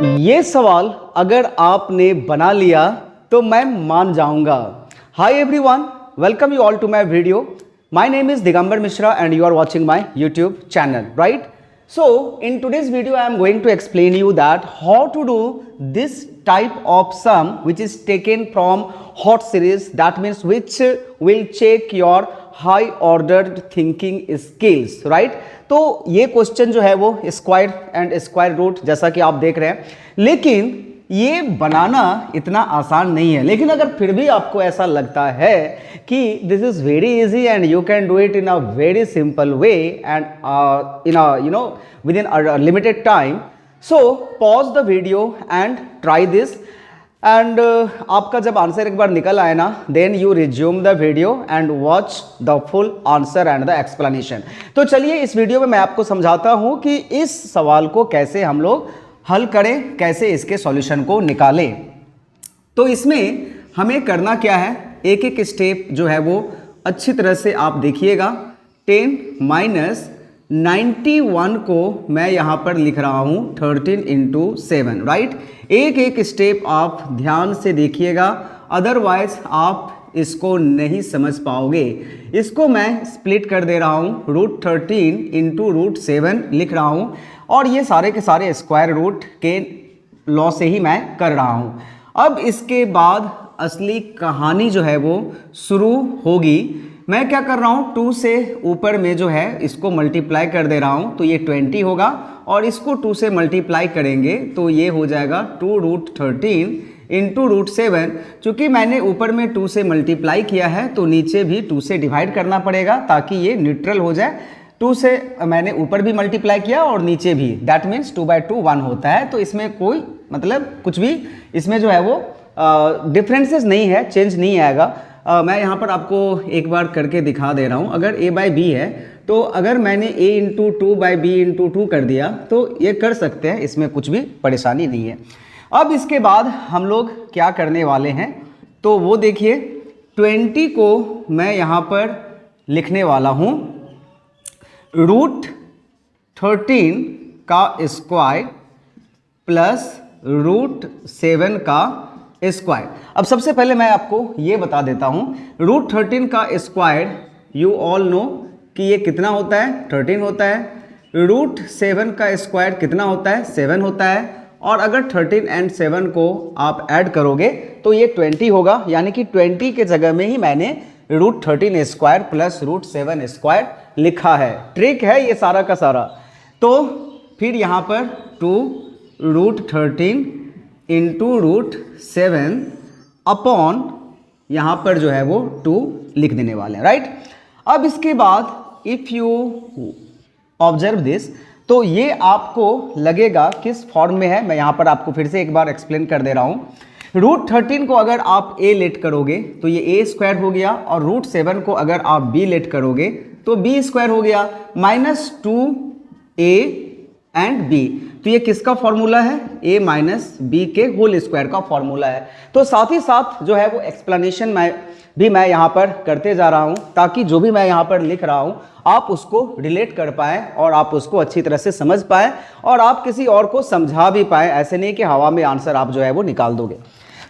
ये सवाल अगर आपने बना लिया तो मैं मान जाऊंगा। Hi everyone, welcome you all to my video. My name is Digambar Mishra and you are watching my YouTube channel, right? So in today's video I am going to explain you that how to do this type of sum which is taken from hot series, that means which will check your high ordered thinking skills, right? तो ये question जो है वो square and square root जैसा कि आप देख रहे हैं, लेकिन ये बनाना इतना आसान नहीं है। लेकिन अगर फिर भी आपको ऐसा लगता है कि this is very easy and you can do it in a very simple way and in a with in a limited time, so pause the video and try this and आपका जब आंसर एक बार निकल आए ना, then you resume the video and watch the full answer and the explanation. तो चलिए इस वीडियो में मैं आपको समझाता हूं कि इस सवाल को कैसे हम लोग हल करें, कैसे इसके सॉल्यूशन को निकालें। तो इसमें हमें करना क्या है, एक एक स्टेप जो है वो अच्छी तरह से आप देखिएगा। 10 माइनस 91 को मैं यहाँ पर लिख रहा हूँ 13 इंटू 7, राइट। एक एक स्टेप आप ध्यान से देखिएगा, अदरवाइज आप इसको नहीं समझ पाओगे। इसको मैं स्प्लिट कर दे रहा हूँ, √13 इंटू √7 लिख रहा हूँ, और ये सारे के सारे स्क्वायर रूट के लॉ से ही मैं कर रहा हूँ। अब इसके बाद असली कहानी जो है वो शुरू होगी। मैं क्या कर रहा हूँ, 2 से ऊपर में जो है इसको मल्टीप्लाई कर दे रहा हूँ, तो ये 20 होगा, और इसको 2 से मल्टीप्लाई करेंगे तो ये हो जाएगा 2√13 इंटू √7। चूँकि मैंने ऊपर में 2 से मल्टीप्लाई किया है तो नीचे भी 2 से डिवाइड करना पड़ेगा ताकि ये न्यूट्रल हो जाए। 2 से मैंने ऊपर भी मल्टीप्लाई किया और नीचे भी, दैट मीन्स 2/2 1 होता है। तो इसमें कोई मतलब कुछ भी इसमें जो है वो डिफरेंसेस नहीं है, चेंज नहीं आएगा। मैं यहाँ पर आपको एक बार करके दिखा दे रहा हूँ। अगर a/b है तो अगर मैंने a इंटू 2/b इंटू 2 कर दिया तो ये कर सकते हैं, इसमें कुछ भी परेशानी नहीं है। अब इसके बाद हम लोग क्या करने वाले हैं तो वो देखिए, 20 को मैं यहाँ पर लिखने वाला हूँ √13 का स्क्वायर प्लस √7 का स्क्वायर। अब सबसे पहले मैं आपको ये बता देता हूँ, √13 का स्क्वायर यू ऑल नो कि ये कितना होता है, 13 होता है। √7 का स्क्वायर कितना होता है, 7 होता है। और अगर 13 एंड 7 को आप ऐड करोगे तो ये 20 होगा, यानी कि 20 के जगह में ही मैंने √13 स्क्वायर प्लस √7 स्क्वायर लिखा है। ट्रिक है ये सारा का सारा। तो फिर यहाँ पर 2√13 इंटू √7 अपॉन यहाँ पर जो है वो 2 लिख देने वाले हैं, राइट। अब इसके बाद इफ़ यू ऑब्जर्व दिस, तो ये आपको लगेगा किस फॉर्म में है। मैं यहाँ पर आपको फिर से एक बार एक्सप्लेन कर दे रहा हूँ। √13 को अगर आप a लेट करोगे तो ये a² हो गया, और √7 को अगर आप b लेट करोगे तो b² हो गया, माइनस 2a एंड b। तो ये किसका फॉर्मूला है, a माइनस b के होल स्क्वायर का फॉर्मूला है। तो साथ ही साथ जो है वो एक्सप्लेनेशन मैं यहाँ पर करते जा रहा हूँ, ताकि जो भी मैं यहाँ पर लिख रहा हूँ आप उसको रिलेट कर पाएँ और आप उसको अच्छी तरह से समझ पाएँ और आप किसी और को समझा भी पाएँ। ऐसे नहीं कि हवा में आंसर आप जो है वो निकाल दोगे।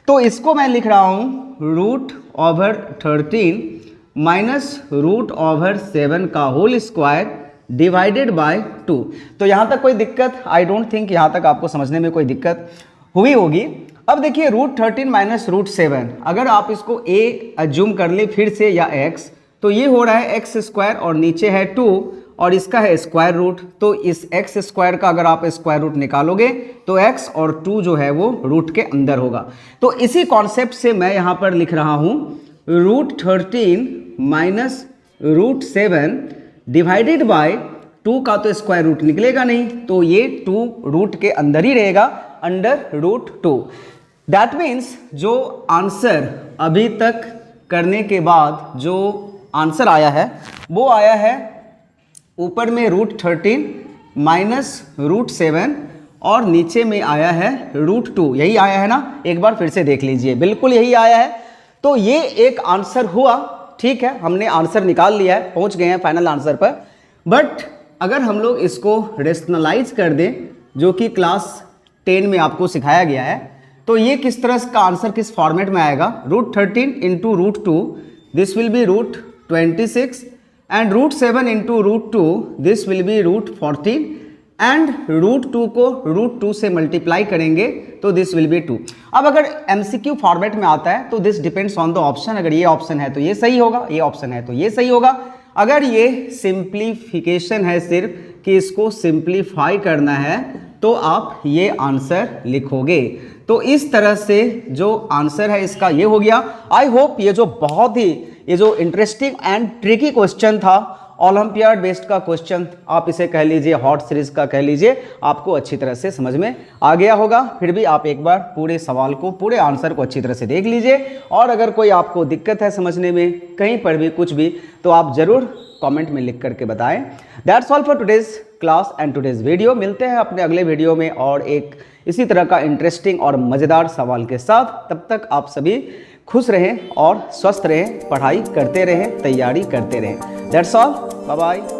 तो इसको मैं लिख रहा हूँ √13 माइनस √7 का होल स्क्वायर डिवाइडेड बाय 2। तो यहाँ तक कोई दिक्कत, आई डोंट थिंक यहाँ तक आपको समझने में कोई दिक्कत हुई होगी। अब देखिए √13 माइनस √7, अगर आप इसको a अज्यूम कर ले फिर से या x, तो ये हो रहा है x² और नीचे है 2 और इसका है स्क्वायर रूट। तो इस x² का अगर आप स्क्वायर रूट निकालोगे तो x और 2 जो है वो रूट के अंदर होगा। तो इसी कॉन्सेप्ट से मैं यहाँ पर लिख रहा हूँ √13 माइनस √7 डिवाइडेड बाय 2 का तो स्क्वायर रूट निकलेगा नहीं, तो ये 2 रूट के अंदर ही रहेगा, अंडर √2। दैट मीन्स जो आंसर अभी तक करने के बाद जो आंसर आया है वो आया है ऊपर में √13 माइनस √7 और नीचे में आया है √2। यही आया है ना, एक बार फिर से देख लीजिए, बिल्कुल यही आया है। तो ये एक आंसर हुआ, ठीक है, हमने आंसर निकाल लिया है, पहुंच गए हैं फाइनल आंसर पर। बट अगर हम लोग इसको रेशनलाइज कर दें, जो कि क्लास 10 में आपको सिखाया गया है। तो ये किस तरह का आंसर किस फॉर्मेट में आएगा, √13 into √2 this will be √26 and √7 into √2 this will be √14 and √2 को √2 से मल्टीप्लाई करेंगे तो दिस विल बी 2। अब अगर MCQ फॉर्मेट में आता है तो this depends on the option, अगर ये ऑप्शन है तो ये सही होगा, ये ऑप्शन है तो ये सही होगा। अगर ये सिंप्लीफिकेशन है सिर्फ कि इसको सिंप्लीफाई करना है तो आप ये आंसर लिखोगे। तो इस तरह से जो आंसर है इसका ये हो गया। आई होप ये जो बहुत ही ये जो इंटरेस्टिंग एंड ट्रिकी क्वेश्चन था, ओलंपियाड बेस्ड का क्वेश्चन आप इसे कह लीजिए, हॉट सीरीज का कह लीजिए, आपको अच्छी तरह से समझ में आ गया होगा। फिर भी आप एक बार पूरे सवाल को, पूरे आंसर को अच्छी तरह से देख लीजिए और अगर कोई आपको दिक्कत है समझने में कहीं पर भी कुछ भी तो आप ज़रूर कमेंट में लिख करके बताएं। That's all for today's class and today's video. मिलते हैं अपने अगले वीडियो में और एक इसी तरह का इंटरेस्टिंग और मज़ेदार सवाल के साथ। तब तक आप सभी खुश रहें और स्वस्थ रहें, पढ़ाई करते रहें, तैयारी करते रहें। That's all, bye bye.